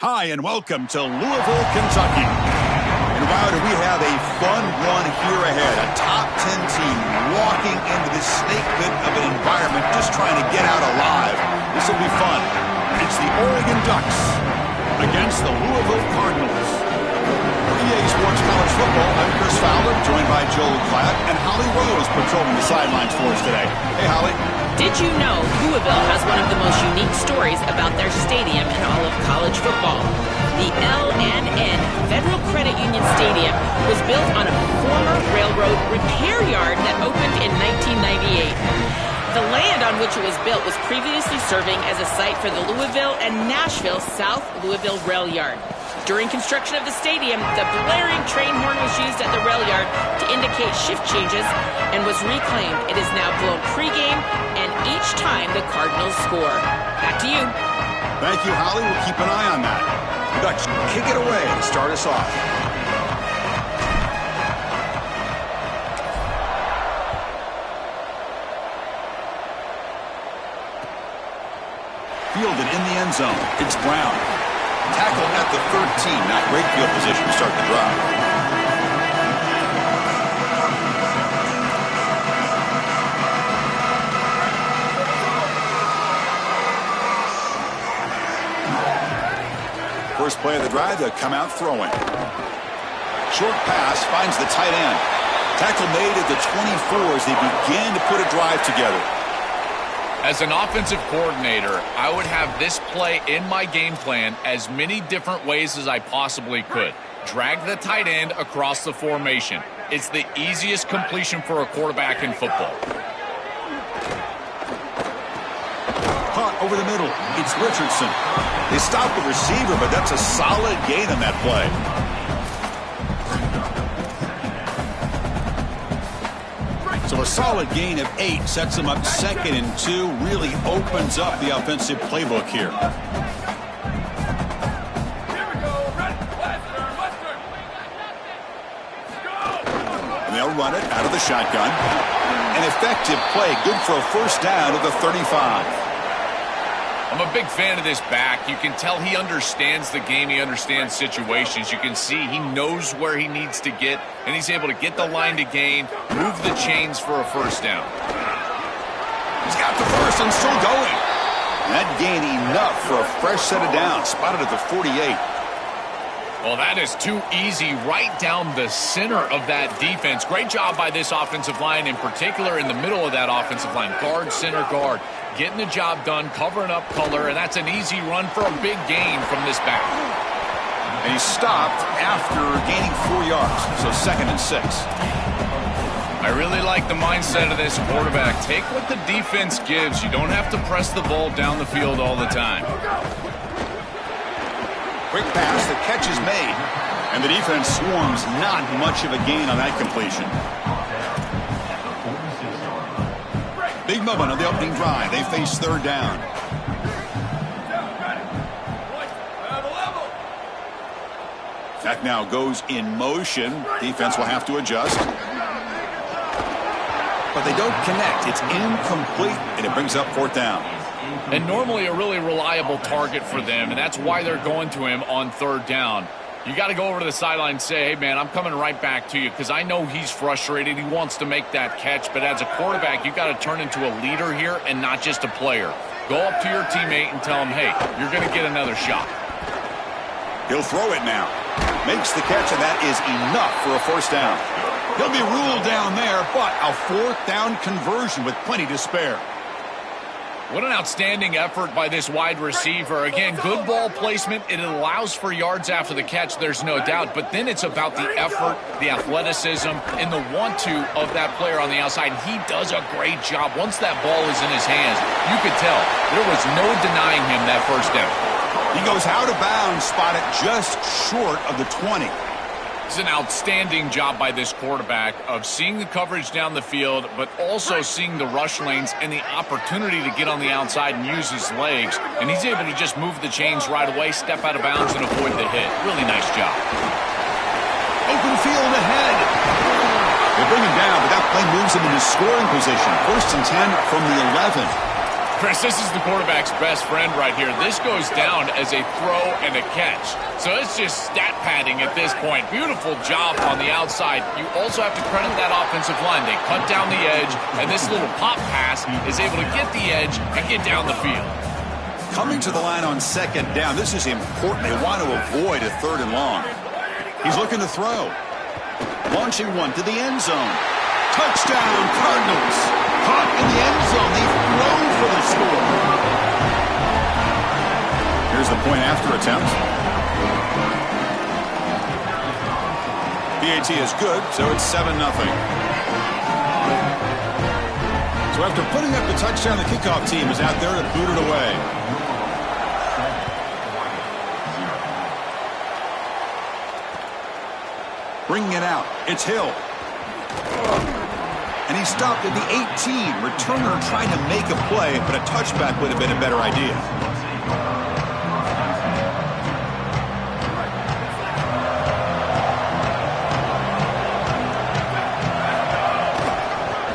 Hi, and welcome to Louisville, Kentucky. And wow, do we have a fun one here ahead. A top 10 team walking into this snake pit of an environment just trying to get out alive. This will be fun. It's the Oregon Ducks against the Louisville Cardinals. For EA Sports College Football, I'm Chris Fowler, joined by Joel Klatt, and Holly Rose patrolling the sidelines for us today. Hey, Holly. Did you know Louisville has one of the most unique stories about their stadium in all of college football? The L&N Federal Credit Union Stadium was built on a former railroad repair yard that opened in 1998. The land on which it was built was previously serving as a site for the Louisville and Nashville South Louisville Rail Yard. During construction of the stadium, the blaring train horn was used at the rail yard to indicate shift changes and was reclaimed. It is now blown pregame and each time the Cardinals score. Back to you. Thank you, Holly. We'll keep an eye on that. The Ducks kick it away to start us off. Fielded in the end zone. It's Brown. Tackle at the 13. Not great field position to start the drive. First play of the drive, they'll come out throwing. Short pass finds the tight end. Tackle made at the 24 as they begin to put a drive together. As an offensive coordinator, I would have this play in my game plan as many different ways as I possibly could. Drag the tight end across the formation. It's the easiest completion for a quarterback in football. Caught over the middle. It's Richardson. They stop the receiver, but that's a solid gain on that play. So a solid gain of 8 sets them up 2nd and 2, really opens up the offensive playbook here. And they'll run it out of the shotgun. An effective play, good for a first down at the 35. I'm a big fan of this back. You can tell he understands the game. He understands situations. You can see he knows where he needs to get, and he's able to get the line to gain, move the chains for a first down. He's got the first and still going. And that gain enough for a fresh set of downs, spotted at the 48. Well, that is too easy right down the center of that defense. Great job by this offensive line, in particular in the middle of that offensive line. Guard, center, guard. Getting the job done, covering up color, and that's an easy run for a big gain from this back. And he stopped after gaining 4 yards, so 2nd and 6. I really like the mindset of this quarterback. Take what the defense gives. You don't have to press the ball down the field all the time. Quick pass, the catch is made, and the defense swarms. Not much of a gain on that completion. Big moment on the opening drive. They face 3rd down. That now goes in motion. Defense will have to adjust. But they don't connect. It's incomplete, and it brings up 4th down. And normally a really reliable target for them, and that's why they're going to him on 3rd down. You got to go over to the sideline and say, hey, man, I'm coming right back to you, because I know he's frustrated. He wants to make that catch, but as a quarterback, you got to turn into a leader here and not just a player. Go up to your teammate and tell him, hey, you're going to get another shot. He'll throw it now. Makes the catch, and that is enough for a first down. He'll be ruled down there, but a 4th down conversion with plenty to spare. What an outstanding effort by this wide receiver. Again, good ball placement. It allows for yards after the catch, there's no doubt. But then it's about the effort, the athleticism, and the want-to of that player on the outside. He does a great job. Once that ball is in his hands, you could tell there was no denying him that first down. He goes out of bounds, spotted just short of the 20. It's an outstanding job by this quarterback of seeing the coverage down the field, but also seeing the rush lanes and the opportunity to get on the outside and use his legs. And he's able to just move the chains right away, step out of bounds, and avoid the hit. Really nice job. Open field ahead. They bring him down, but that play moves him into scoring position. 1st and 10 from the 11. Chris, this is the quarterback's best friend right here. This goes down as a throw and a catch. So it's just stat padding at this point. Beautiful job on the outside. You also have to credit that offensive line. They cut down the edge, and this little pop pass is able to get the edge and get down the field. Coming to the line on second down, this is important. They want to avoid a third and long. He's looking to throw. Launching one to the end zone. Touchdown, Cardinals. Caught in the end zone. They've thrown for the score. Here's the point after attempt. PAT is good, so it's 7-0. So after putting up the touchdown, the kickoff team is out there to boot it away. Bringing it out. It's Hill. And he stopped at the 18. Returner trying to make a play, but a touchback would have been a better idea.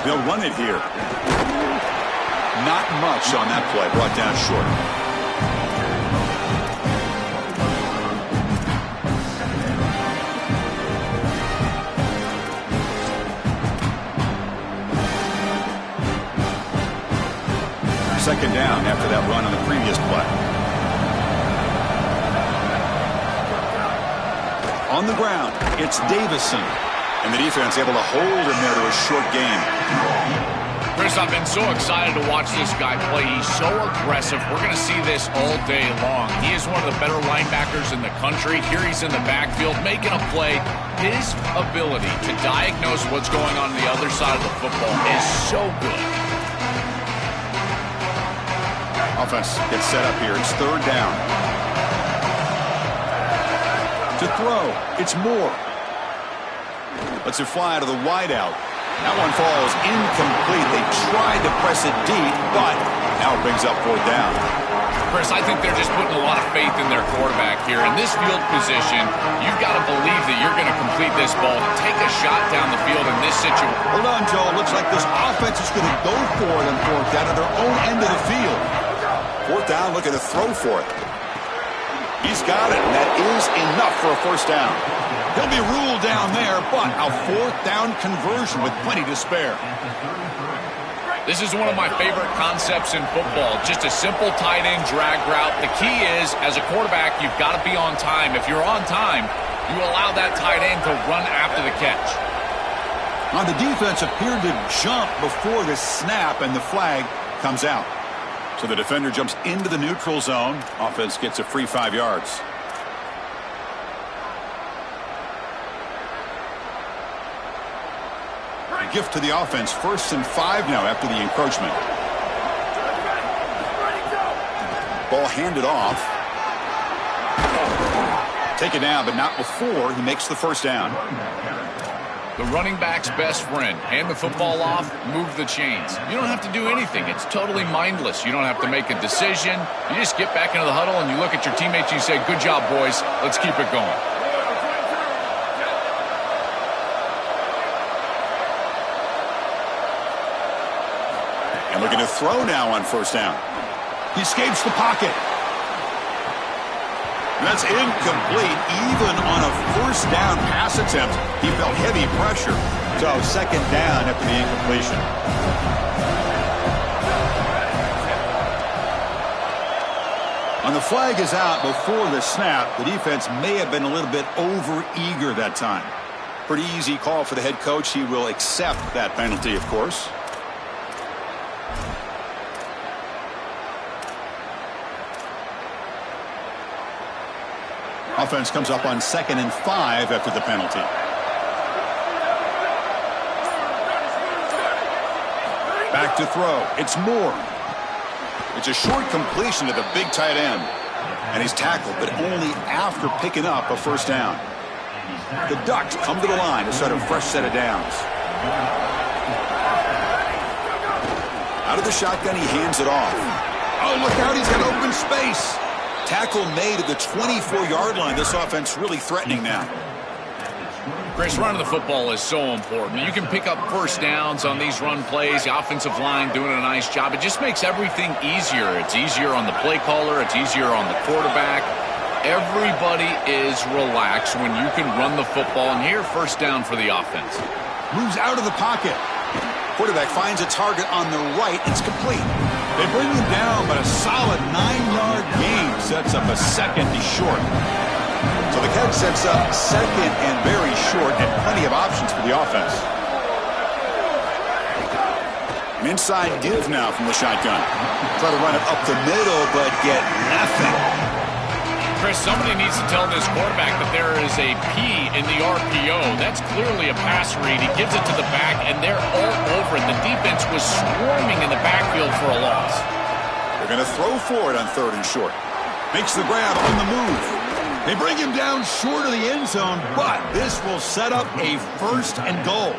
They'll run it here. Not much on that play. Brought down short. Second down after that run on the previous play. On the ground, it's Davison. And the defense able to hold him there to a short game. Chris, I've been so excited to watch this guy play. He's so aggressive. We're going to see this all day long. He is one of the better linebackers in the country. Here he's in the backfield making a play. His ability to diagnose what's going on the other side of the football is so good. Offense gets set up here. It's third down. To throw, it's Moore. Lets it fly to the wideout. That one falls incomplete. They tried to press it deep, but now it brings up fourth down. Chris, I think they're just putting a lot of faith in their quarterback here. In this field position, you've got to believe that you're going to complete this ball, take a shot down the field in this situation. Hold on, Joe. Looks like this offense is going to go for it on fourth down at their own end of the field. Fourth down, looking to throw for it. He's got it, and that is enough for a first down. He'll be ruled down there, but a fourth down conversion with plenty to spare. This is one of my favorite concepts in football. Just a simple tight end drag route. The key is, as a quarterback, you've got to be on time. If you're on time, you allow that tight end to run after the catch. Now the defense appeared to jump before the snap, and the flag comes out. So the defender jumps into the neutral zone. Offense gets a free 5 yards. A gift to the offense. 1st and 5 now after the encroachment. Ball handed off. Taken down, but not before he makes the first down. The running back's best friend. Hand the football off, move the chains. You don't have to do anything. It's totally mindless. You don't have to make a decision. You just get back into the huddle and you look at your teammates and you say, good job, boys. Let's keep it going. And looking to throw now on first down. He escapes the pocket. That's incomplete. Even on a first down pass attempt, he felt heavy pressure. So second down after the incompletion. And the flag is out before the snap. The defense may have been a little bit over-eager that time. Pretty easy call for the head coach. He will accept that penalty, of course. Offense comes up on 2nd and 5 after the penalty. Back to throw. It's Moore. It's a short completion to the big tight end. And he's tackled, but only after picking up a first down. The Ducks come to the line to start a fresh set of downs. Out of the shotgun, he hands it off. Oh, look out, he's got open space. Tackle made at the 24-yard line. This offense really threatening now. Chris, running the football is so important. You can pick up first downs on these run plays. The offensive line doing a nice job. It just makes everything easier. It's easier on the play caller. It's easier on the quarterback. Everybody is relaxed when you can run the football. And here, first down for the offense. Moves out of the pocket. Quarterback finds a target on the right. It's complete. They bring him down, but a solid 9-yard gain sets up a second to short. So the catch sets up second and very short and plenty of options for the offense. An inside give now from the shotgun. Try to run it up the middle, but get nothing. Chris, somebody needs to tell this quarterback that there is a P in the RPO. That's clearly a pass read. He gives it to the back, and they're all over it. The defense was swarming in the backfield for a loss. They're going to throw for it on third and short. Makes the grab on the move. They bring him down short of the end zone, but this will set up a first and goal.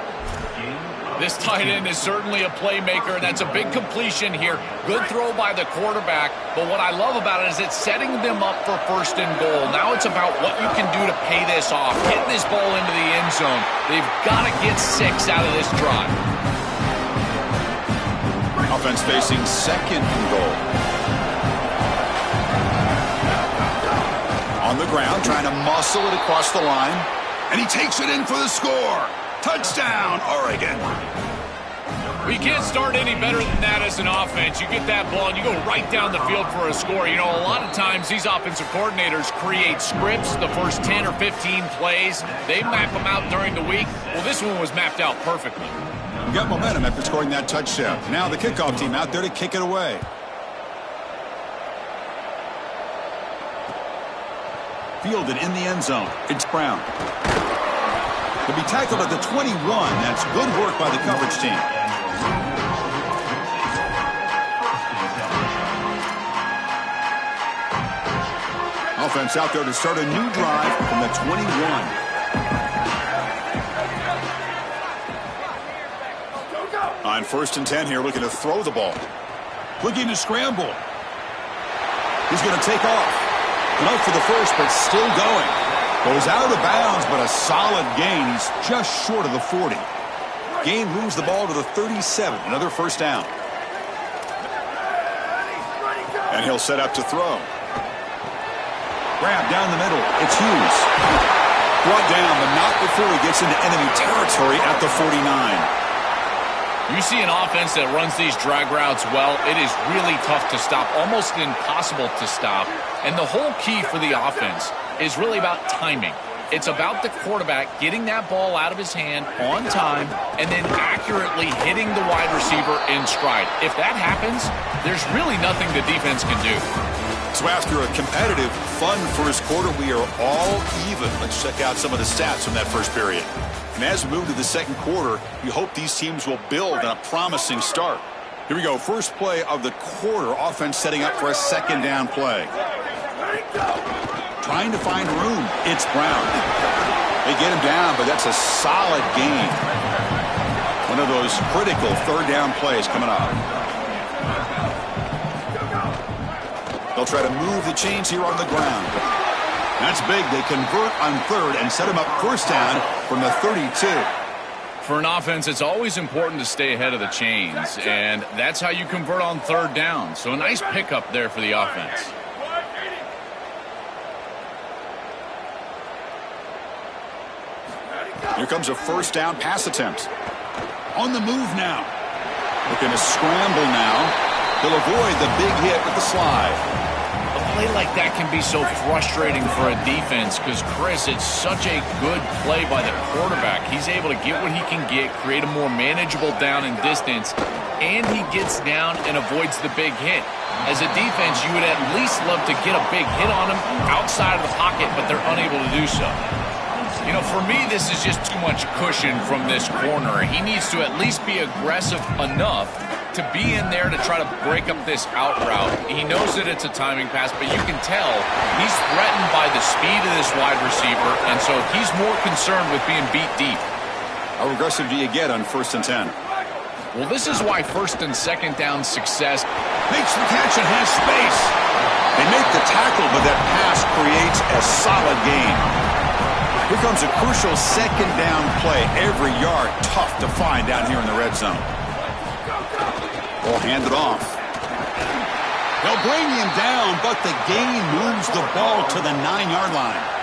This tight end is certainly a playmaker, and that's a big completion here. Good throw by the quarterback, but what I love about it is it's setting them up for first and goal. Now it's about what you can do to pay this off. Get this ball into the end zone. They've got to get 6 out of this drive. Offense facing second and goal. On the ground, trying to muscle it across the line. And he takes it in for the score. Touchdown, Oregon. We can't start any better than that as an offense. You get that ball and you go right down the field for a score. You know, a lot of times these offensive coordinators create scripts, the first 10 or 15 plays. They map them out during the week. Well, this one was mapped out perfectly. You got momentum after scoring that touchdown. Now the kickoff team out there to kick it away. Fielded in the end zone. It's Brown. He'll be tackled at the 21. That's good work by the coverage team. Offense out there to start a new drive from the 21. On first and 10 here, looking to throw the ball. Looking to scramble. He's going to take off. Enough for the first, but still going. Goes out of bounds, but a solid gain. He's just short of the 40. Gain moves the ball to the 37. Another first down. And he'll set up to throw. Grab down the middle. It's Hughes. Brought down, but not before he gets into enemy territory at the 49. You see an offense that runs these drag routes well, it is really tough to stop, almost impossible to stop. And the whole key for the offense is really about timing. It's about the quarterback getting that ball out of his hand on time and then accurately hitting the wide receiver in stride. If that happens, there's really nothing the defense can do. So after a competitive, fun first quarter, we are all even. Let's check out some of the stats from that first period. And as we move to the second quarter, you hope these teams will build on a promising start. Here we go. First play of the quarter. Offense setting up for a second down play. Trying to find room. It's Brown. They get him down, but that's a solid gain. One of those critical third down plays coming up. They'll try to move the chains here on the ground. That's big. They convert on third and set him up first down from the 32. For an offense, it's always important to stay ahead of the chains, and that's how you convert on third down. So a nice pickup there for the offense. Here comes a first down pass attempt. On the move now. Looking to scramble now. He'll avoid the big hit with the slide. A play like that can be so frustrating for a defense because, Chris, it's such a good play by the quarterback. He's able to get what he can get, create a more manageable down and distance, and he gets down and avoids the big hit. As a defense, you would at least love to get a big hit on him outside of the pocket, but they're unable to do so. You know, for me, this is just too much cushion from this corner. He needs to at least be aggressive enough to be in there to try to break up this out route. He knows that it's a timing pass, but you can tell he's threatened by the speed of this wide receiver, and so he's more concerned with being beat deep. How aggressive do you get on first and 10? Well, this is why first and second down success makes the catch and has space. They make the tackle, but that pass creates a solid gain. Here comes a crucial second down play. Every yard tough to find down here in the red zone. Will hand it off. They'll bring him down, but the gain moves the ball to the 9-yard line.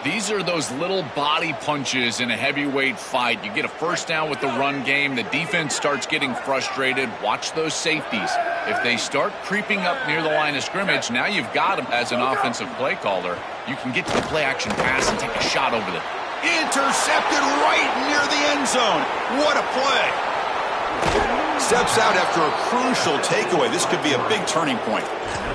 These are those little body punches in a heavyweight fight. You get a first down with the run game. The defense starts getting frustrated. Watch those safeties. If they start creeping up near the line of scrimmage, now you've got them as an offensive play caller. You can get to the play-action pass and take a shot over them. Intercepted right near the end zone. What a play. Steps out after a crucial takeaway. This could be a big turning point.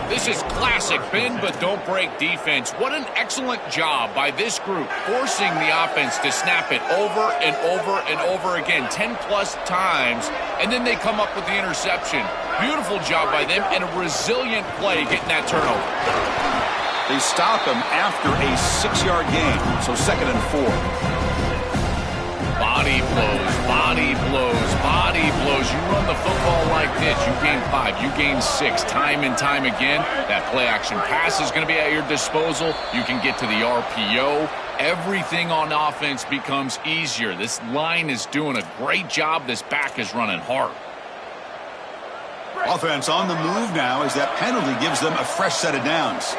This is classic bend but don't break defense. What an excellent job by this group, forcing the offense to snap it over and over and over again, 10-plus times, and then they come up with the interception. Beautiful job by them and a resilient play getting that turnover. They stop him after a 6-yard gain, so 2nd and 4. Body blows, body blows, body blows. You run the football like this, you gain 5, you gain 6, time and time again. That play-action pass is going to be at your disposal. You can get to the RPO. Everything on offense becomes easier. This line is doing a great job. This back is running hard. Offense on the move now as that penalty gives them a fresh set of downs.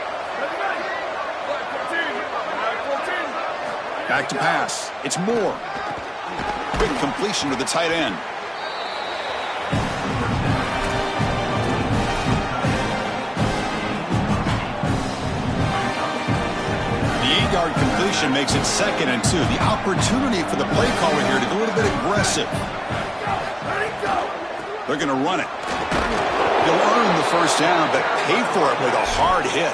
Back to pass. It's Moore. Quick completion to the tight end. The 8-yard completion makes it 2nd and 2. The opportunity for the play caller here to go a little bit aggressive. They're going to run it. They'll earn the first down, but pay for it with a hard hit.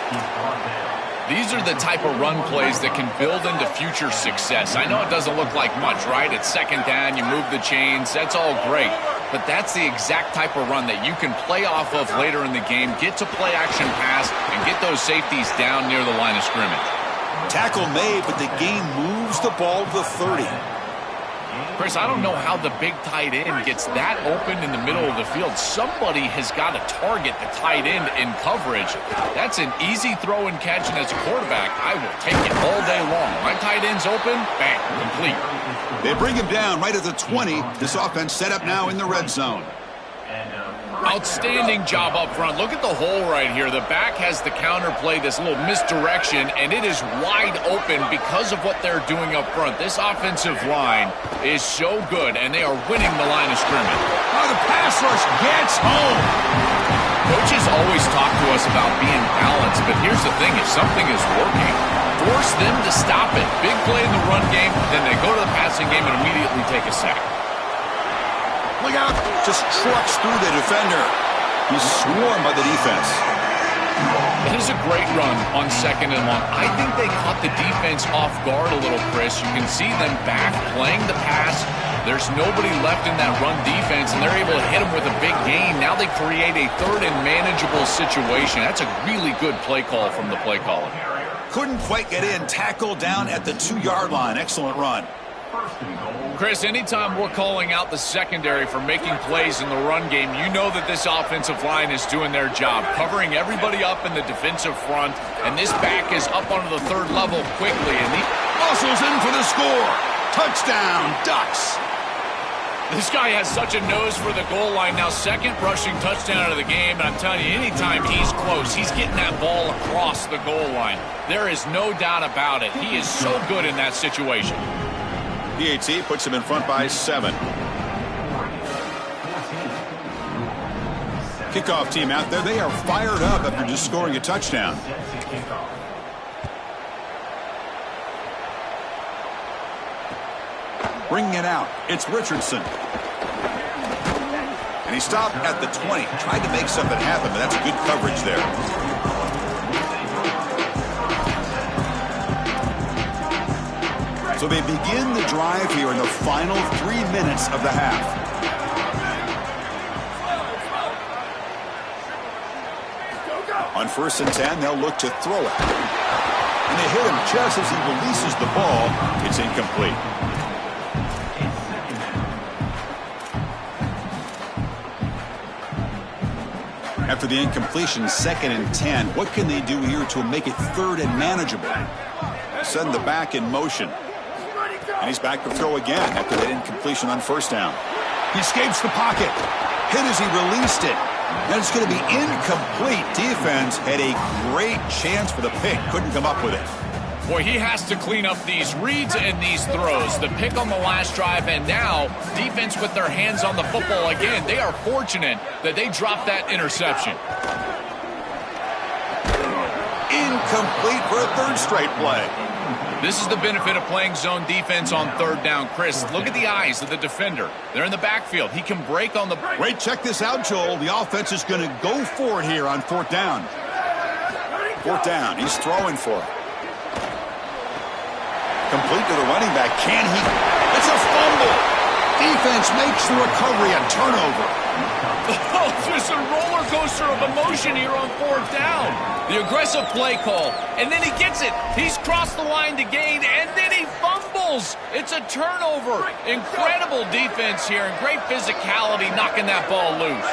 These are the type of run plays that can build into future success. I know it doesn't look like much, right? It's 2nd down, you move the chains, that's all great. But that's the exact type of run that you can play off of later in the game, get to play action pass, and get those safeties down near the line of scrimmage. Tackle made, but the gain moves the ball to the 30. Chris, I don't know how the big tight end gets that open in the middle of the field. Somebody has got to target the tight end in coverage. That's an easy throw and catch, and as a quarterback, I will take it all day long. My tight end's open, bang, complete. They bring him down right at the 20. This offense set up now in the red zone. Outstanding job up front. Look at the hole right here. The back has the counter play, this little misdirection, and it is wide open because of what they're doing up front. This offensive line is so good, and they are winning the line of scrimmage. Oh, the pass rush gets home. Coaches always talk to us about being balanced, but here's the thing. If something is working, force them to stop it. Big play in the run game, then they go to the passing game and immediately take a sack. Look out. Just trucks through the defender. He's swarmed by the defense. It is a great run on 2nd and long. I think they caught the defense off guard a little, Chris. You can see them back playing the pass. There's nobody left in that run defense, and they're able to hit them with a big gain. Now they create a 3rd and manageable situation. That's a really good play call from the play caller. Couldn't quite get in. Tackle down at the 2-yard line. Excellent run. Chris, anytime we're calling out the secondary for making plays in the run game, you know that this offensive line is doing their job, covering everybody up in the defensive front, and this back is up onto the 3rd level quickly, and the muscles in for the score. Touchdown, Ducks. This guy has such a nose for the goal line. Now, 2nd rushing touchdown of the game, and I'm telling you, anytime he's close, he's getting that ball across the goal line. There is no doubt about it. He is so good in that situation. PAT puts him in front by 7. Kickoff team out there. They are fired up after just scoring a touchdown. Bringing it out. It's Richardson. And he stopped at the 20. Tried to make something happen, but that's good coverage there. So they begin the drive here in the final 3 minutes of the half. On 1st and 10, they'll look to throw it. And they hit him just as he releases the ball. It's incomplete. After the incompletion, 2nd and 10. What can they do here to make it 3rd and manageable? Send the back in motion. And he's back to throw again after that incompletion on first down. He escapes the pocket. Hit as he released it. And it's going to be incomplete. Defense had a great chance for the pick. Couldn't come up with it. Boy, he has to clean up these reads and these throws. The pick on the last drive, and now defense with their hands on the football again. They are fortunate that they dropped that interception. Incomplete for a third straight play. This is the benefit of playing zone defense on third down. Chris, look at the eyes of the defender. They're in the backfield. He can break on the... Wait, check this out, Joel. The offense is going to go for it here on fourth down. Fourth down. He's throwing for it. Complete to the running back. Can he? It's a fumble. Defense makes the recovery a turnover. Oh, just a roller coaster of emotion here on fourth down. The aggressive play call, and then he gets it. He's crossed the line to gain, and then he fumbles. It's a turnover. Incredible defense here, and great physicality knocking that ball loose.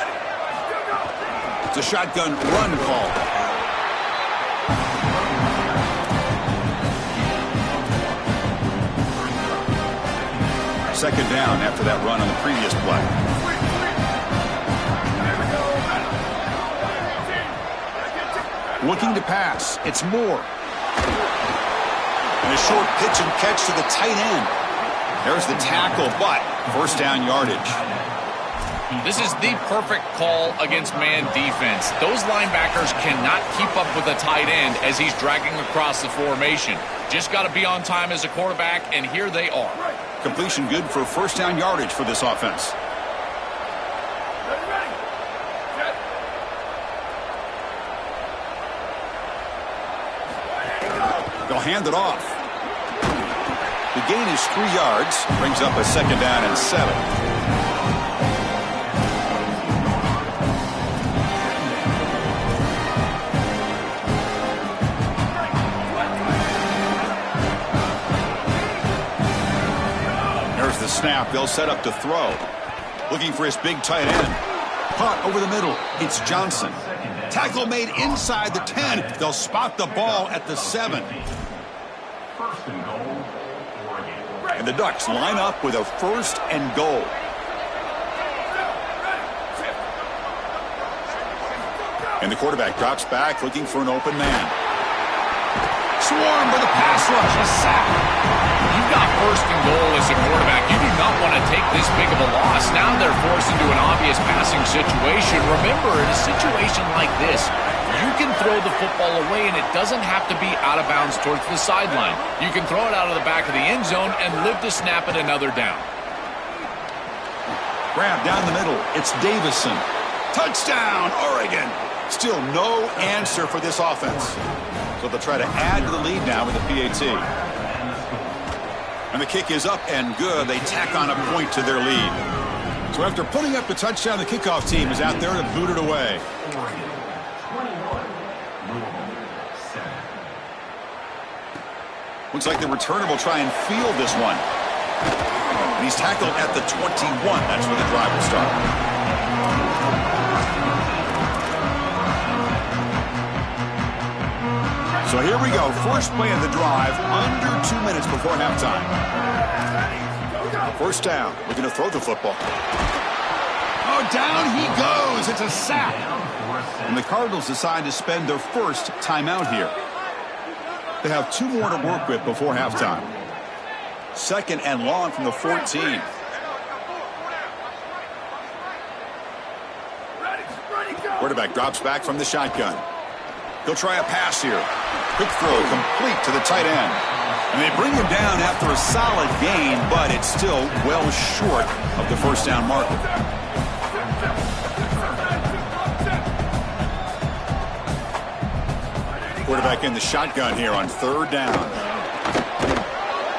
It's a shotgun run call. Second down after that run on the previous play. Looking to pass. It's Moore. And a short pitch and catch to the tight end. There's the tackle, but first down yardage. This is the perfect call against man defense. Those linebackers cannot keep up with the tight end as he's dragging across the formation. Just got to be on time as a quarterback, and here they are. Completion good for first down yardage for this offense. They'll hand it off. The gain is 3 yards. Brings up a second down and 7. There's the snap. They'll set up to throw. Looking for his big tight end. Punt over the middle. It's Johnson. Tackle made inside the 10. They'll spot the ball at the 7. And the Ducks line up with a first and goal. And the quarterback drops back looking for an open man. Swarmed by the pass rush. A sack. You've got first and goal as a quarterback. You do not want to take this big of a loss. Now they're forced into an obvious passing situation. Remember, in a situation like this, you can throw the football away, and it doesn't have to be out of bounds towards the sideline. You can throw it out of the back of the end zone and live to snap it another down. Grab down the middle. It's Davison. Touchdown, Oregon. Still no answer for this offense. So they'll try to add to the lead now with the PAT. And the kick is up and good. They tack on a point to their lead. So after putting up the touchdown, the kickoff team is out there to boot it away. Looks like the returner will try and field this one. And he's tackled at the 21. That's where the drive will start. So here we go. First play of the drive, under 2 minutes before halftime. First down. We're going to throw the football. Oh, down he goes. It's a sack. And the Cardinals decide to spend their first timeout here. They have 2 more to work with before halftime. Second and long from the 14. Quarterback drops back from the shotgun. He'll try a pass here. Quick throw complete to the tight end. And they bring him down after a solid gain, but it's still well short of the first down marker. Quarterback in the shotgun here on third down.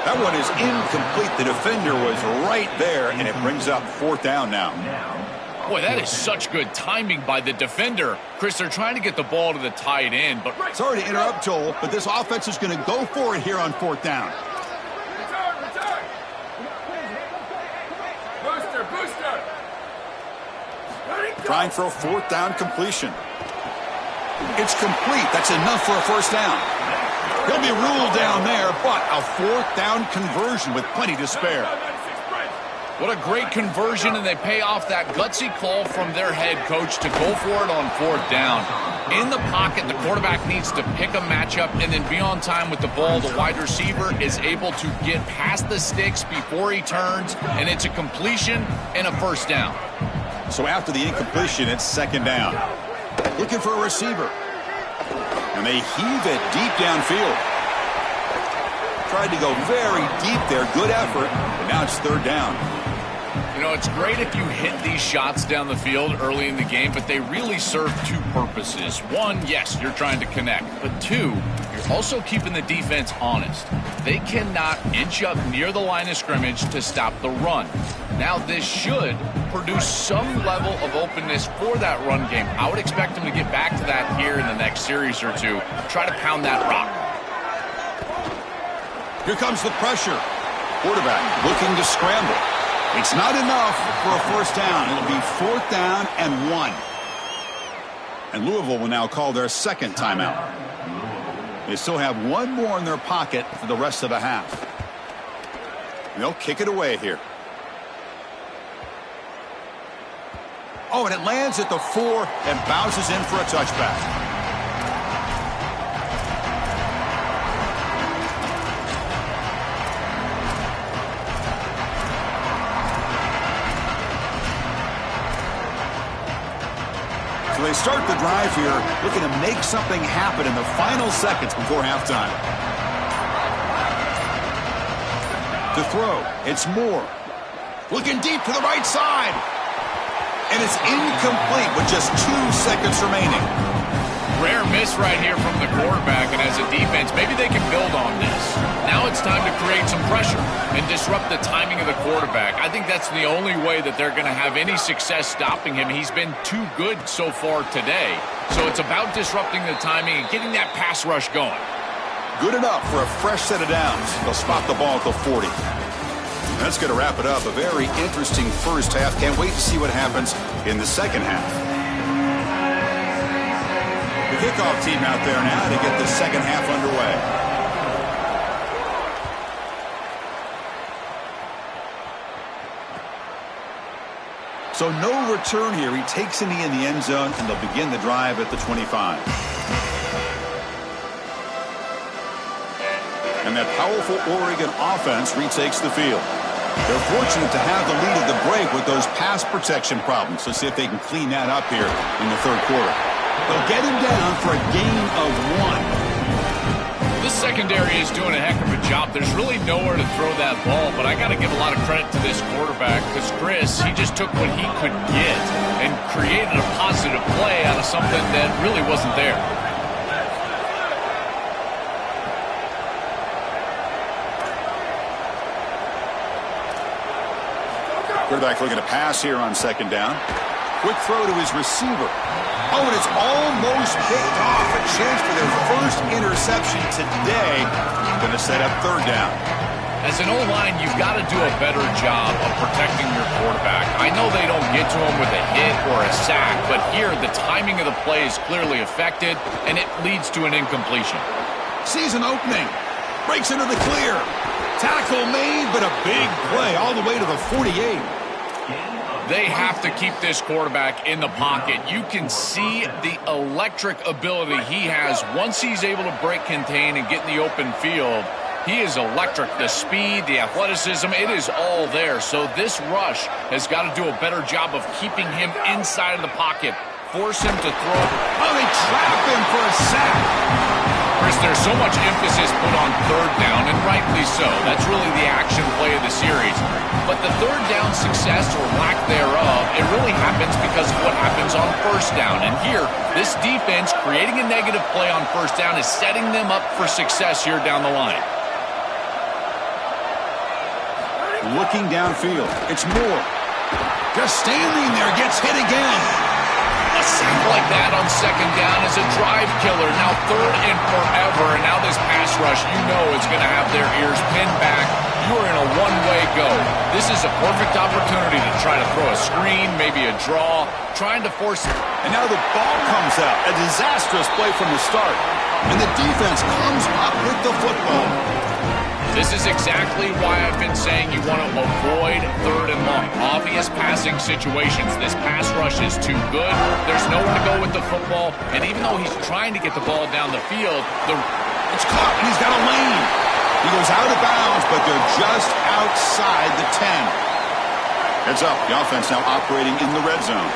That one is incomplete. The defender was right there, and it brings up fourth down now. Boy, that is such good timing by the defender. Chris, they're trying to get the ball to the tight end, but... Sorry to interrupt, Joel, but this offense is going to go for it here on fourth down. Booster. Trying for a fourth down completion. It's complete. That's enough for a first down. He'll going to be ruled down there, but a fourth down conversion with plenty to spare. What a great conversion, and they pay off that gutsy call from their head coach to go for it on fourth down. In the pocket, the quarterback needs to pick a matchup and then be on time with the ball. The wide receiver is able to get past the sticks before he turns, and it's a completion and a first down. So after the incompletion, it's second down. Looking for a receiver. And they heave it deep downfield. Tried to go very deep there. Good effort. But now it's third down. You know, it's great if you hit these shots down the field early in the game, but they really serve two purposes. One, yes, you're trying to connect. But two, you're also keeping the defense honest. They cannot inch up near the line of scrimmage to stop the run. Now, this should produce some level of openness for that run game. I would expect them to get back to that here in the next series or two. Try to pound that rock. Here comes the pressure. Quarterback looking to scramble. It's not enough for a first down. It'll be fourth down and 1. And Louisville will now call their second timeout. They still have one more in their pocket for the rest of the half. And they'll kick it away here. Oh, and it lands at the 4 and bounces in for a touchback. So they start the drive here, looking to make something happen in the final seconds before halftime. To throw, it's Moore. Looking deep to the right side. And it's incomplete with just 2 seconds remaining. Rare miss right here from the quarterback, and as a defense, maybe they can build on this. Now it's time to create some pressure and disrupt the timing of the quarterback. I think that's the only way that they're going to have any success stopping him. He's been too good so far today. So it's about disrupting the timing and getting that pass rush going. Good enough for a fresh set of downs. They'll spot the ball at the 40. That's going to wrap it up. A very interesting first half. Can't wait to see what happens in the second half. The kickoff team out there now to get the second half underway. So no return here. He takes a knee in the end zone, and they'll begin the drive at the 25. And that powerful Oregon offense retakes the field. They're fortunate to have the lead of the break with those pass protection problems. Let's see if they can clean that up here in the third quarter. They'll get him down for a gain of 1. This secondary is doing a heck of a job. There's really nowhere to throw that ball, but I got to give a lot of credit to this quarterback because Chris, he just took what he could get and created a positive play out of something that really wasn't there. Quarterback looking to pass here on second down. Quick throw to his receiver. Oh, and it's almost picked off. A chance for their first interception today. Going to set up third down. As an O-line, you've got to do a better job of protecting your quarterback. I know they don't get to him with a hit or a sack, but here the timing of the play is clearly affected, and it leads to an incompletion. Season opening. Breaks into the clear. Tackle made, but a big play all the way to the 48. They have to keep this quarterback in the pocket. You can see the electric ability he has once he's able to break contain and get in the open field. He is electric. The speed, the athleticism, it is all there. So this rush has got to do a better job of keeping him inside of the pocket. Force him to throw. Oh, they trap him for a sack. Chris, there's so much emphasis put on third down, and rightly so. That's really the action play of the series. But the third down success or lack thereof, it really happens because of what happens on first down. And here, this defense creating a negative play on first down is setting them up for success here down the line. Looking downfield. It's Moore. Just standing there, gets hit again. A sack like that on second down is a drive killer. Now third and forever, and now this pass rush, you know it's going to have their ears pinned back. You are in a one-way go. This is a perfect opportunity to try to throw a screen, maybe a draw, trying to force it. And now the ball comes out. A disastrous play from the start. And the defense comes up with the football. This is exactly why I've been saying you want to avoid third and long. Obvious passing situations. This pass rush is too good. There's nowhere to go with the football. And even though he's trying to get the ball down the field, it's caught, and he's got a lane. He goes out of bounds, but they're just outside the 10. Heads up, the offense now operating in the red zone.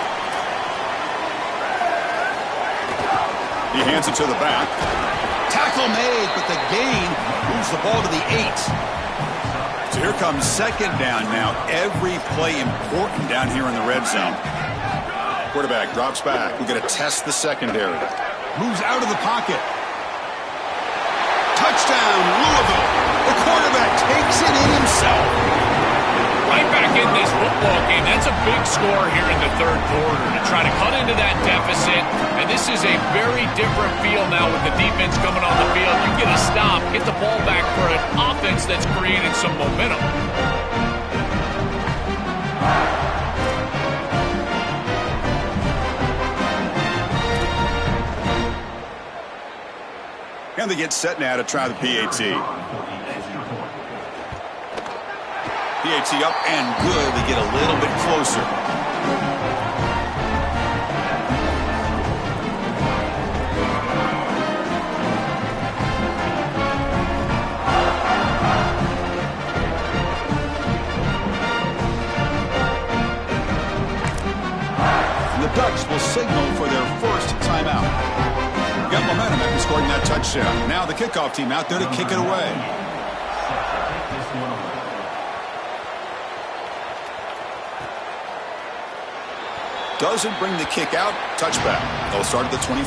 He hands it to the back. Tackle made, but the gain moves the ball to the 8. So here comes second down now. Every play important down here in the red zone. Quarterback drops back. We're going to test the secondary. Moves out of the pocket. Touchdown, Louisville. The quarterback takes it in himself. Right back in this football game. That's a big score here in the third quarter to try to cut into that deficit. And this is a very different feel now with the defense coming on the field. You get a stop, get the ball back for an offense that's created some momentum. And they get set now to try the PAT. PAT up and good. They get a little bit closer. And the Ducks will signal for their first timeout. Got momentum after scoring that touchdown. Now the kickoff team out there to kick it away. Doesn't bring the kick out. Touchback. They'll start at the 25.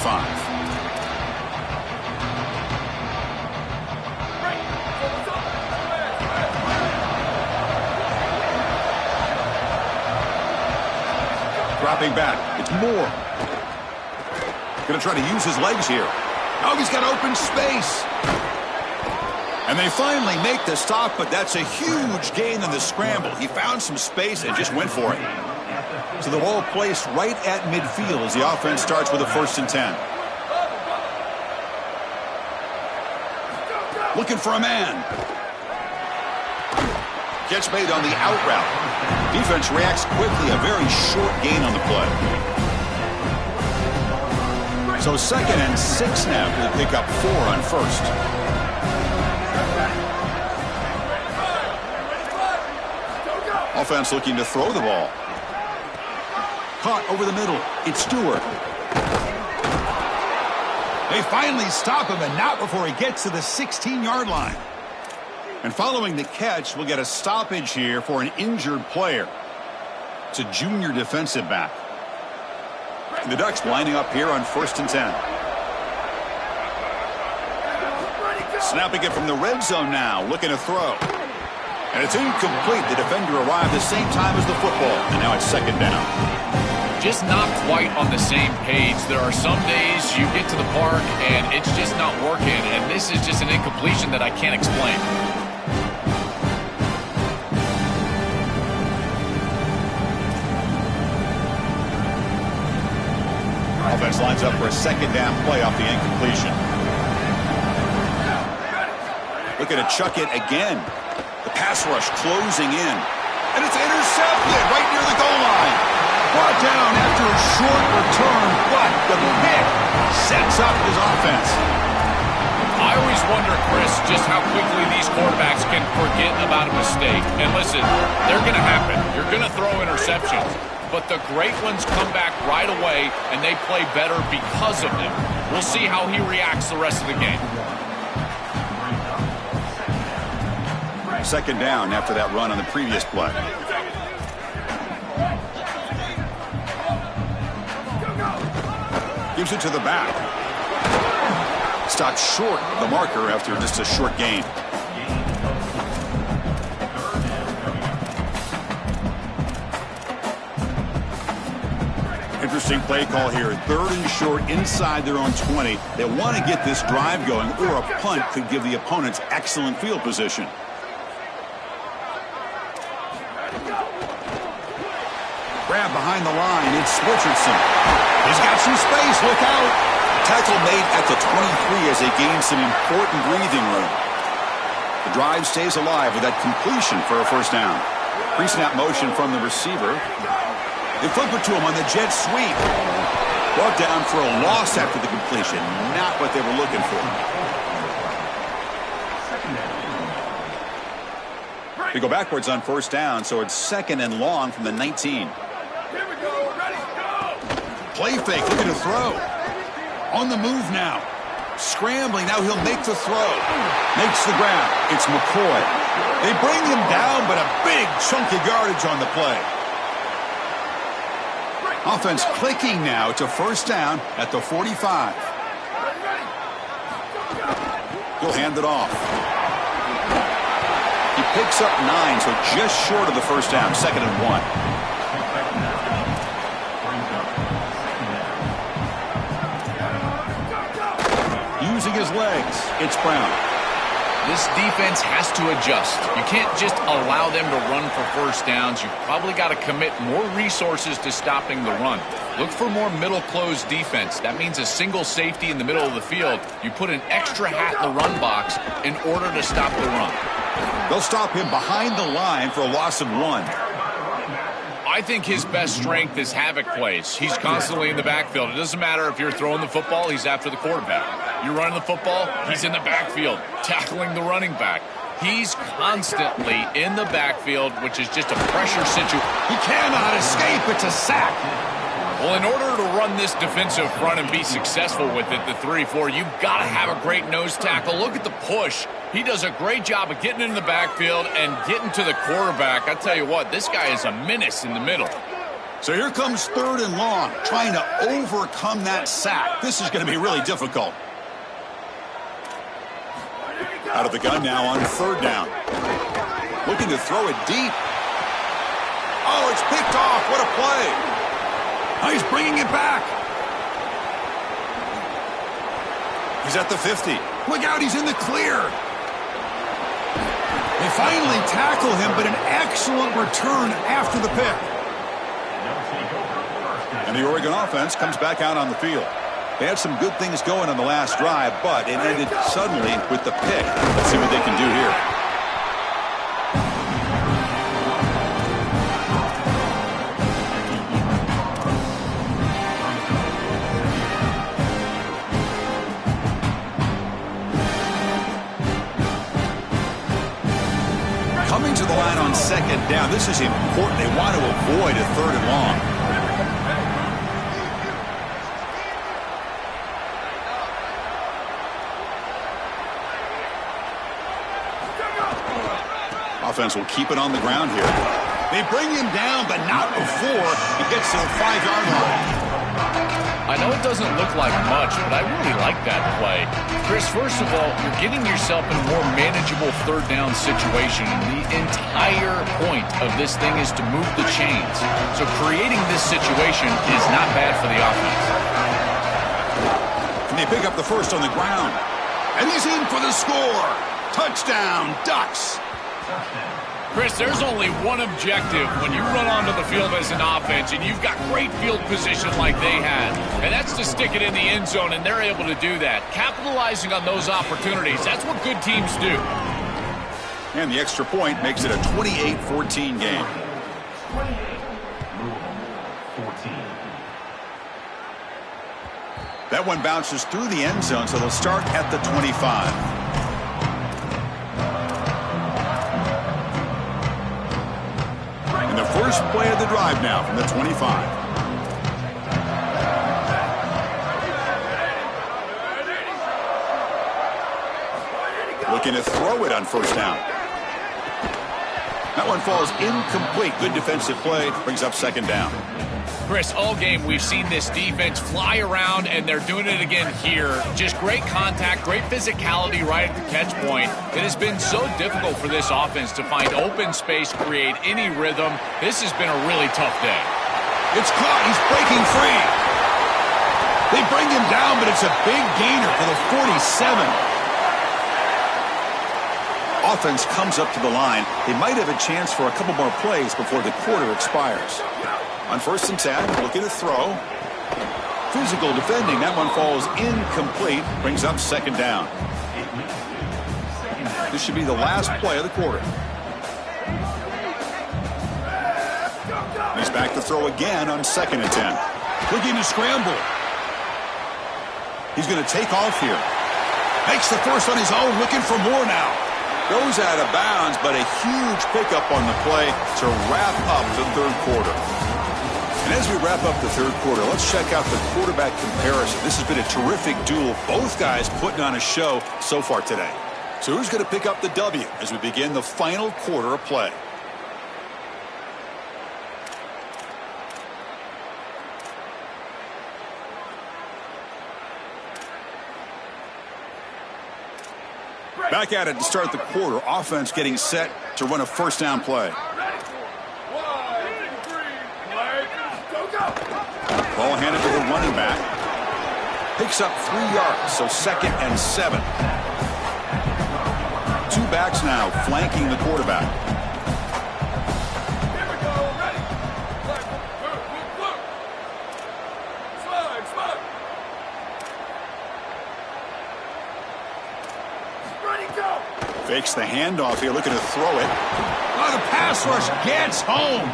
Dropping back. It's Moore. Going to try to use his legs here. Oh, he's got open space. And they finally make the stop, but that's a huge gain in the scramble. He found some space and just went for it. So the ball placed right at midfield as the offense starts with a 1st and 10. Looking for a man. Catch made on the out route. Defense reacts quickly. A very short gain on the play. So 2nd and 6 now. They pick up 4 on 1st. Offense looking to throw the ball. Caught over the middle. It's Stewart. They finally stop him, and not before he gets to the 16-yard line. And following the catch, we'll get a stoppage here for an injured player. It's a junior defensive back. And the Ducks lining up here on 1st and 10. Snapping it from the red zone now, looking to throw. And it's incomplete. The defender arrived the same time as the football, and now it's 2nd down. Just not quite on the same page. There are some days you get to the park and it's just not working, and this is just an incompletion that I can't explain. Offense lines up for a 2nd down play off the incompletion. Looking to chuck it again. The pass rush closing in. And it's intercepted right near the goal line. Brought down after a short return, but the pick sets up his offense. I always wonder, Chris, just how quickly these quarterbacks can forget about a mistake. And listen, they're going to happen. You're going to throw interceptions. But the great ones come back right away, and they play better because of them. We'll see how he reacts the rest of the game. 2nd down after that run on the previous play. Gives it to the back. Stopped short of the marker after just a short gain. interesting play call here. 3rd and short inside their own 20. They want to get this drive going, or a punt could give the opponents excellent field position. Grab behind the line. It's Richardson. He's got some space. Look out. Tackle made at the 23 as they gain some important breathing room. The drive stays alive with that completion for a first down. Pre-snap motion from the receiver. They flip it to him on the jet sweep. Brought down for a loss after the completion. Not what they were looking for. They go backwards on first down, so it's 2nd and long from the 19. Play fake, looking to throw. On the move now. Scrambling, now he'll make the throw. Makes the grab. It's McCoy. They bring him down, but a big chunk of yardage on the play. Offense clicking now to first down at the 45. He'll hand it off. He picks up 9, so just short of the first down, 2nd and 1. Using his legs, it's Brown. This defense has to adjust. You can't just allow them to run for first downs. You've probably got to commit more resources to stopping the run. Look for more middle close defense. That means a single safety in the middle of the field. You put an extra hat in the run box in order to stop the run. They'll stop him behind the line for a loss of 1. I think his best strength is havoc plays. He's constantly in the backfield. It doesn't matter if you're throwing the football, he's after the quarterback. You're running the football, he's in the backfield, tackling the running back. He's constantly in the backfield, which is just a pressure situation. He cannot escape. It's a sack. Well, in order to run this defensive front and be successful with it, the 3-4, you've got to have a great nose tackle. Look at the push. He does a great job of getting in the backfield and getting to the quarterback. I tell you what, this guy is a menace in the middle. So here comes 3rd and long, trying to overcome that sack. This is going to be really difficult. Out of the gun now on 3rd down. Looking to throw it deep. Oh, it's picked off. What a play. Oh, he's bringing it back. He's at the 50. Look out, he's in the clear. They finally tackle him, but an excellent return after the pick. And the Oregon offense comes back out on the field. They had some good things going on the last drive, but it ended suddenly with the pick. Let's see what they can do here. Coming to the line on 2nd down. This is important. They want to avoid a 3rd and long. Offense will keep it on the ground here. They bring him down, but not before he gets to the 5-yard line. I know it doesn't look like much, but I really like that play. Chris, first of all, you're getting yourself in a more manageable 3rd down situation. The entire point of this thing is to move the chains. So creating this situation is not bad for the offense. And they pick up the first on the ground. And he's in for the score. Touchdown, Ducks. Chris, there's only one objective when you run onto the field as an offense and you've got great field position like they had, and that's to stick it in the end zone, and they're able to do that. Capitalizing on those opportunities, that's what good teams do. And the extra point makes it a 28-14 game. That one bounces through the end zone, so they'll start at the 25. The first play of the drive now from the 25. Looking to throw it on first down. That one falls incomplete. Good defensive play. Brings up 2nd down. Chris, all game we've seen this defense fly around, and they're doing it again here. Just great contact, great physicality right at the catch point. It has been so difficult for this offense to find open space, create any rhythm. This has been a really tough day. It's caught. He's breaking free. They bring him down, but it's a big gainer for the 47. Offense comes up to the line. They might have a chance for a couple more plays before the quarter expires. On 1st and 10, looking to throw. Physical defending. That one falls incomplete. Brings up 2nd down. This should be the last play of the quarter. He's back to throw again on 2nd and 10. Looking to scramble. He's going to take off here. Makes the first on his own, looking for more now. Goes out of bounds, but a huge pickup on the play to wrap up the 3rd quarter. And as we wrap up the 3rd quarter, let's check out the quarterback comparison. This has been a terrific duel. Both guys putting on a show so far today. So who's going to pick up the W as we begin the final quarter of play? Back at it to start the quarter. Offense getting set to run a 1st down play. Ball handed to the running back. Picks up 3 yards, so 2nd and 7. 2 backs now flanking the quarterback. Fakes the handoff here, looking to throw it. Oh, the pass rush gets home.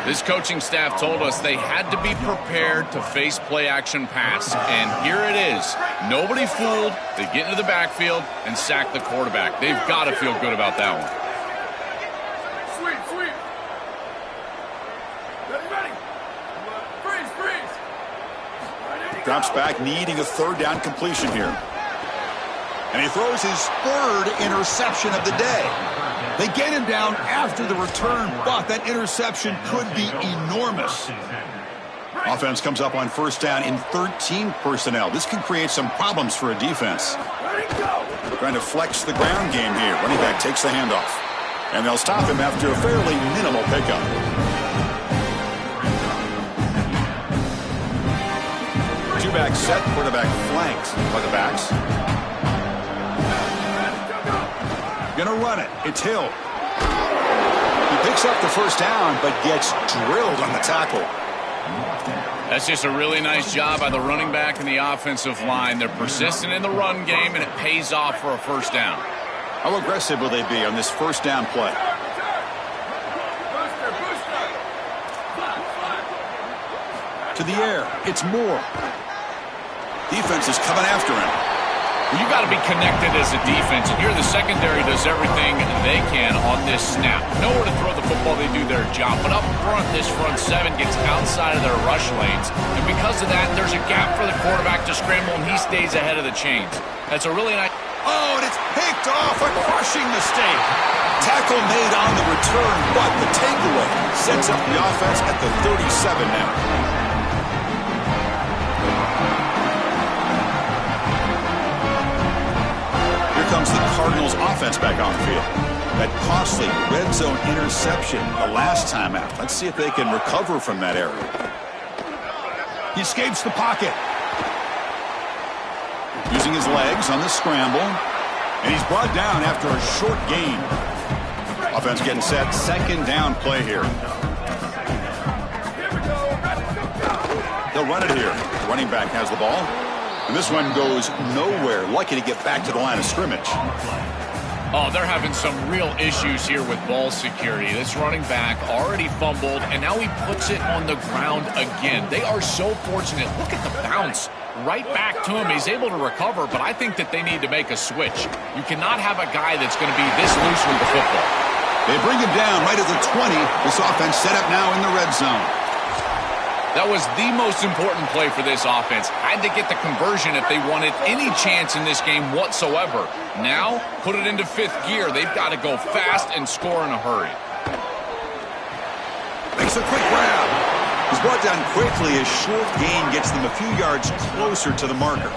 This coaching staff told us they had to be prepared to face play-action pass, and here it is. Nobody fooled. They get into the backfield and sack the quarterback. They've got to feel good about that one. Sweet. Ready. Freeze. Drops back, needing a 3rd down completion here. And he throws his 3rd interception of the day. They get him down after the return, but that interception could be enormous. Offense comes up on 1st down in 13 personnel. This can create some problems for a defense. Trying to flex the ground game here. Running back takes the handoff. And they'll stop him after a fairly minimal pickup. Two-back set, quarterback flanked by the backs. Gonna run it. It's Hill. He picks up the 1st down, but gets drilled on the tackle. That's just a really nice job by the running back and the offensive line. They're persistent in the run game, and it pays off for a 1st down. How aggressive will they be on this 1st down play? To the air. It's Moore. Defense is coming after him. You got to be connected as a defense, and here the secondary does everything they can on this snap. Nowhere to throw the football, they do their job. But up front, this front 7 gets outside of their rush lanes, and because of that, there's a gap for the quarterback to scramble, and he stays ahead of the chains. That's a really nice... Oh, and it's picked off. A crushing mistake. Tackle made on the return, but the takeaway sets up the offense at the 37 now. Comes the Cardinals offense back on the field. That costly red zone interception the last time out. Let's see if they can recover from that error. He escapes the pocket. Using his legs on the scramble. And he's brought down after a short gain. Offense getting set. 2nd down play here. They'll run it here. The running back has the ball. And this one goes nowhere. Lucky to get back to the line of scrimmage. Oh, they're having some real issues here with ball security. This running back already fumbled, and now he puts it on the ground again. They are so fortunate. Look at the bounce right back to him. He's able to recover, but I think that they need to make a switch. You cannot have a guy that's going to be this loose with the football. They bring him down right at the 20. This offense set up now in the red zone. That was the most important play for this offense. Had to get the conversion if they wanted any chance in this game whatsoever. Now, put it into 5th gear. They've got to go fast and score in a hurry. Makes a quick grab. He's brought down quickly. His short gain gets them a few yards closer to the marker.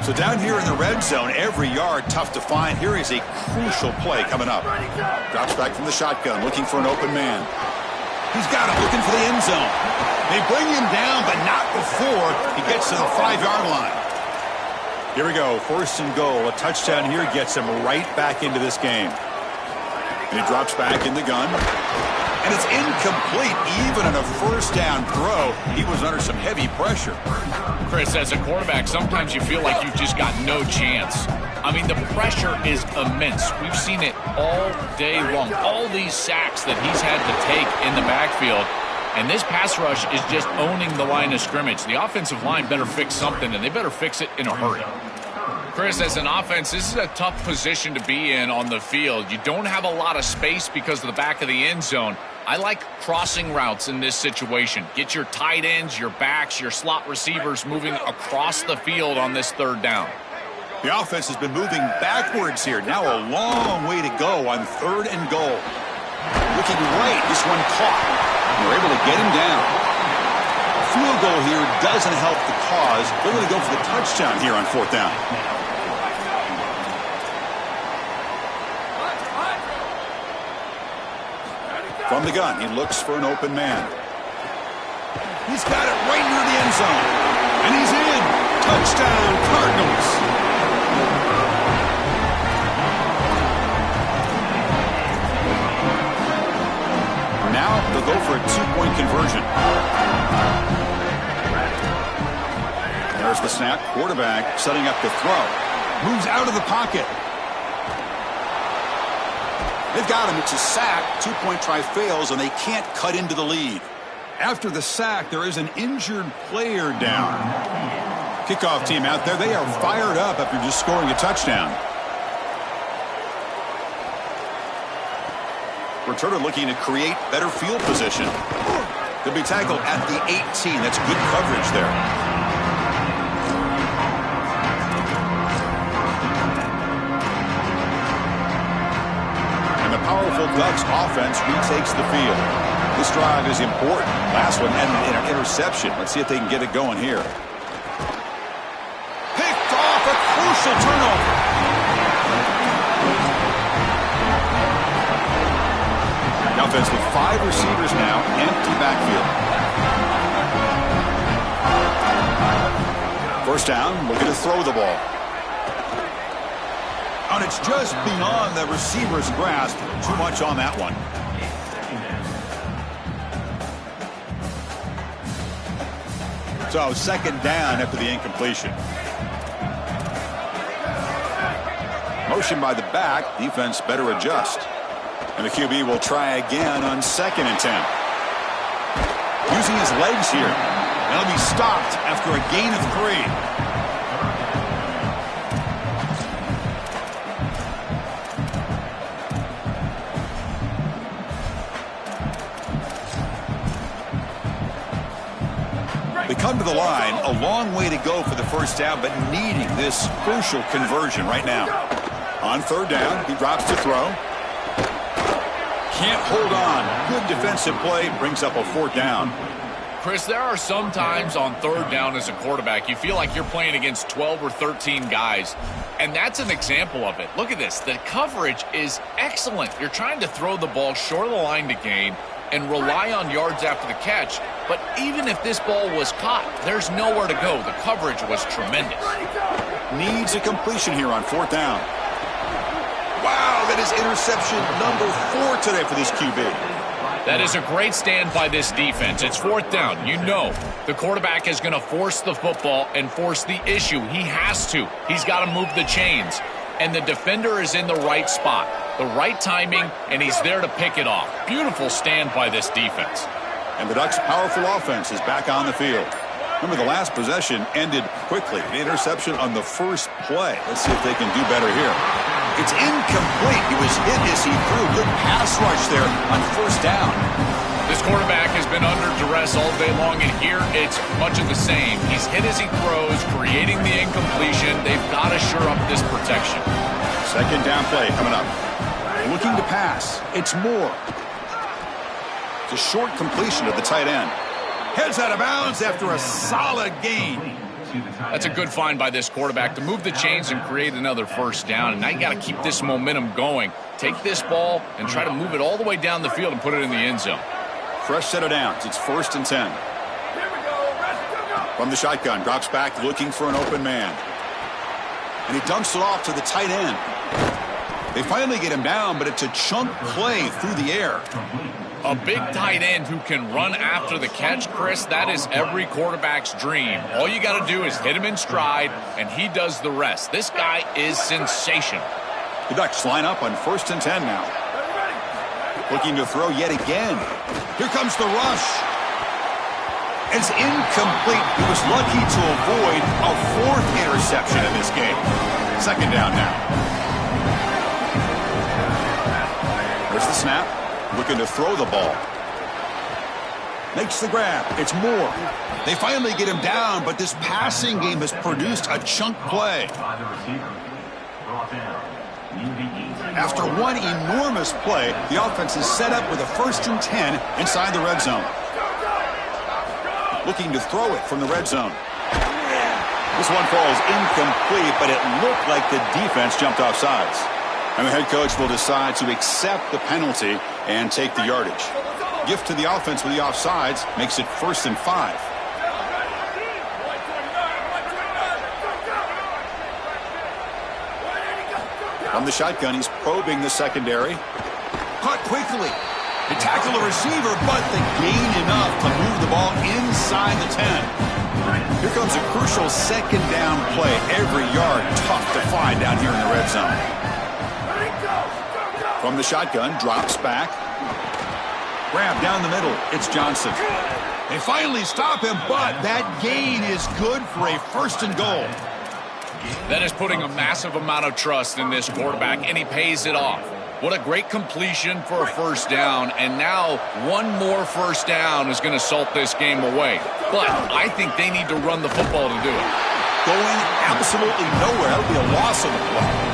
So down here in the red zone, every yard tough to find. Here is a crucial play coming up. Drops back from the shotgun, looking for an open man. He's got it, looking for the end zone. They bring him down, but not before he gets to the 5-yard line. Here we go, 1st and goal. A touchdown here gets him right back into this game. And he drops back in the gun. And it's incomplete, even on a 1st down throw. He was under some heavy pressure. Chris, as a quarterback, sometimes you feel like you've just got no chance. I mean, the pressure is immense. We've seen it all day long. All these sacks that he's had to take in the backfield. And this pass rush is just owning the line of scrimmage. The offensive line better fix something, and they better fix it in a hurry. Chris, as an offense, this is a tough position to be in on the field. You don't have a lot of space because of the back of the end zone. I like crossing routes in this situation. Get your tight ends, your backs, your slot receivers moving across the field on this 3rd down. The offense has been moving backwards here. Now a long way to go on 3rd and goal. Looking right, this one caught. They're able to get him down. A field goal here doesn't help the cause. They're going to go for the touchdown here on 4th down. From the gun, he looks for an open man. He's got it right near the end zone. And he's in. Touchdown, Cardinals. Now they'll go for a 2-point conversion. There's the snap. Quarterback setting up the throw. Moves out of the pocket. They've got him. It's a sack. 2-point try fails, and they can't cut into the lead. After the sack, there is an injured player down. Kickoff team out there. They are fired up after just scoring a touchdown. Returner looking to create better field position. They'll be tackled at the 18. That's good coverage there. Powerful Ducks offense retakes the field. This drive is important. Last one ended in an interception. Let's see if they can get it going here. Picked off, a crucial turnover. The offense with 5 receivers now, empty backfield. 1st down, looking to throw the ball. And it's just beyond the receiver's grasp. Too much on that one. So 2nd down after the incompletion. Motion by the back. Defense better adjust. And the QB will try again on 2nd and 10. Using his legs here. And he'll be stopped after a gain of 3. They come to the line, a long way to go for the 1st down, but needing this crucial conversion right now. On 3rd down, he drops to throw. Can't hold on. Good defensive play, brings up a 4th down. Chris, there are some times on 3rd down as a quarterback, you feel like you're playing against 12 or 13 guys. And that's an example of it. Look at this. The coverage is excellent. You're trying to throw the ball short of the line to gain and rely on yards after the catch. But even if this ball was caught, there's nowhere to go. The coverage was tremendous. Needs a completion here on 4th down. Wow, that is interception number 4 today for this QB. That is a great stand by this defense. It's 4th down. You know the quarterback is going to force the football and force the issue. He has to. He's got to move the chains. And the defender is in the right spot, the right timing, and he's there to pick it off. Beautiful stand by this defense. And the Ducks' powerful offense is back on the field. Remember, the last possession ended quickly. An interception on the 1st play. Let's see if they can do better here. It's incomplete. He was hit as he threw. Good pass rush there on 1st down. This quarterback has been under duress all day long, and here it's much of the same. He's hit as he throws, creating the incompletion. They've got to shore up this protection. 2nd down play coming up. Looking to pass. It's Moore. It's a short completion of the tight end. Heads out of bounds after a solid gain. That's a good find by this quarterback to move the chains and create another 1st down. And now you got to keep this momentum going. Take this ball and try to move it all the way down the field and put it in the end zone. fresh set of downs. It's 1st and 10. Here we go. Rest, go. From the shotgun, drops back looking for an open man. And he dumps it off to the tight end. They finally get him down, but it's a chunk play through the air. A big tight end who can run after the catch, Chris, that is every quarterback's dream. All you got to do is hit him in stride, and he does the rest. This guy is sensational. The Ducks line up on 1st and 10 now. Looking to throw yet again. Here comes the rush. It's incomplete. He was lucky to avoid a 4th interception in this game. 2nd down now. There's the snap. Looking to throw the ball. Makes the grab. It's Moore. They finally get him down, but this passing game has produced a chunk play. After one enormous play, the offense is set up with a 1st and 10 inside the red zone. Looking to throw it from the red zone. This one falls incomplete, but it looked like the defense jumped off sides. And the head coach will decide to accept the penalty and take the yardage. Gift to the offense with the offsides makes it 1st and 5. From the shotgun, he's probing the secondary. Caught quickly. They tackle the receiver, but they gain enough to move the ball inside the 10. Here comes a crucial 2nd down play. Every yard tough to find down here in the red zone. From the shotgun, drops back. Grab down the middle. It's Johnson. They finally stop him, but that gain is good for a 1st and goal. That is putting a massive amount of trust in this quarterback, and he pays it off. What a great completion for a 1st down, and now one more 1st down is going to salt this game away. But I think they need to run the football to do it. Going absolutely nowhere. That would be a loss of the play.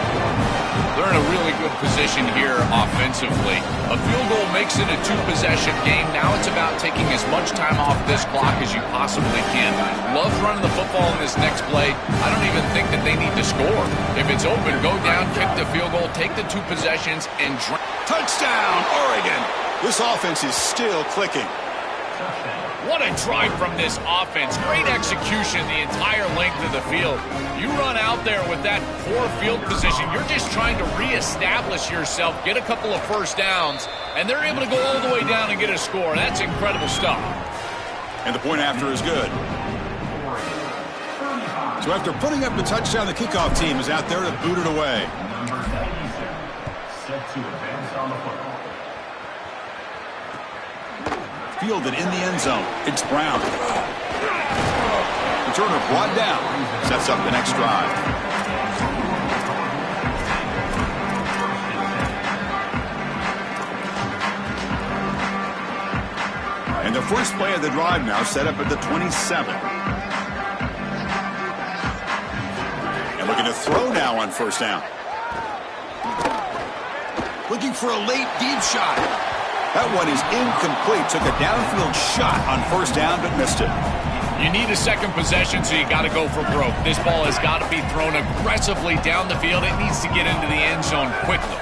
They're in a really good position here offensively. A field goal makes it a 2-possession game. Now it's about taking as much time off this clock as you possibly can. Love running the football in this next play. I don't even think that they need to score. If it's open, go down, kick the field goal, take the 2 possessions, and touchdown, Oregon. This offense is still clicking. What a drive from this offense. Great execution the entire length of the field. You run out there with that poor field position. You're just trying to reestablish yourself, get a couple of 1st downs, and they're able to go all the way down and get a score. That's incredible stuff. And the point after is good. So after putting up the touchdown, the kickoff team is out there to boot it away. Set to advance on the football. Fielded in the end zone. It's Brown. Returner brought down. Sets up the next drive. And the first play of the drive now set up at the 27. And looking to throw now on 1st down. Looking for a late deep shot. That one is incomplete. Took a downfield shot on 1st down, but missed it. You need a 2nd possession, so you got to go for broke. This ball has got to be thrown aggressively down the field. It needs to get into the end zone quickly.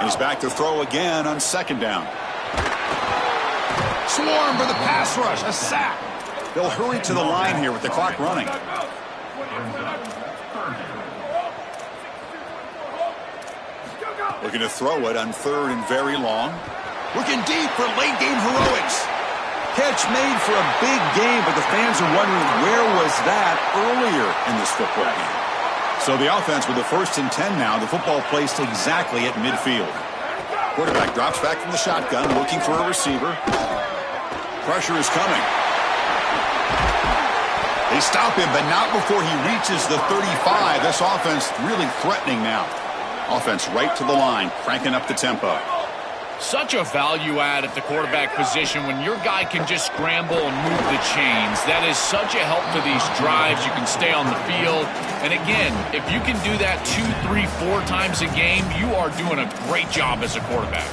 He's back to throw again on 2nd down. Swarm for the pass rush. A sack. They'll hurry to the line here with the clock running. Looking to throw it on 3rd and very long. Looking deep for late game heroics. Catch made for a big game, but the fans are wondering where was that earlier in this football game. So the offense with the 1st and 10 now, the football placed exactly at midfield. Quarterback drops back from the shotgun, looking for a receiver. Pressure is coming. They stop him, but not before he reaches the 35. This offense really threatening now. Offense right to the line, cranking up the tempo. Such a value add at the quarterback position when your guy can just scramble and move the chains. That is such a help to these drives. You can stay on the field. And again, if you can do that 2, 3, 4 times a game, you are doing a great job as a quarterback.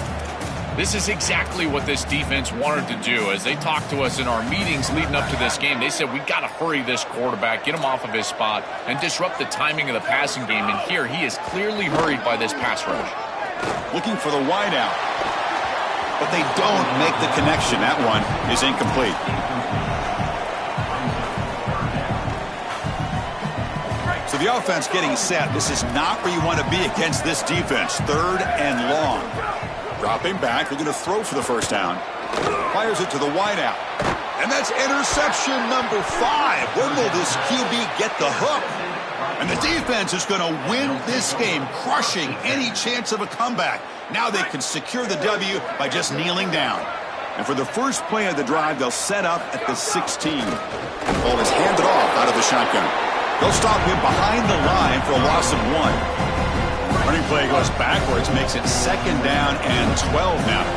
This is exactly what this defense wanted to do. As they talked to us in our meetings leading up to this game, they said, we got to hurry this quarterback, get him off of his spot, and disrupt the timing of the passing game. And here, he is clearly hurried by this pass rush. Looking for the wide out. but they don't make the connection. That one is incomplete. So the offense getting set. This is not where you want to be against this defense. 3rd and long. Dropping back. They're going to throw for the first down. Fires it to the wideout. And that's interception number 5. When will this QB get the hook? And the defense is going to win this game, crushing any chance of a comeback. Now they can secure the W by just kneeling down. And for the first play of the drive, they'll set up at the 16. The ball is handed off out of the shotgun. They'll stop him behind the line for a loss of 1. Running play goes backwards, makes it 2nd down and 12 now.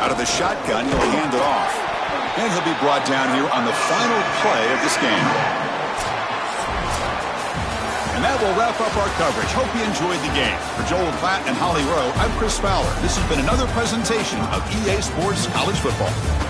Out of the shotgun, he'll hand it off. And he'll be brought down here on the final play of this game. And that will wrap up our coverage. Hope you enjoyed the game. For Joel Klatt and Holly Rowe, I'm Chris Fowler. This has been another presentation of EA Sports College Football.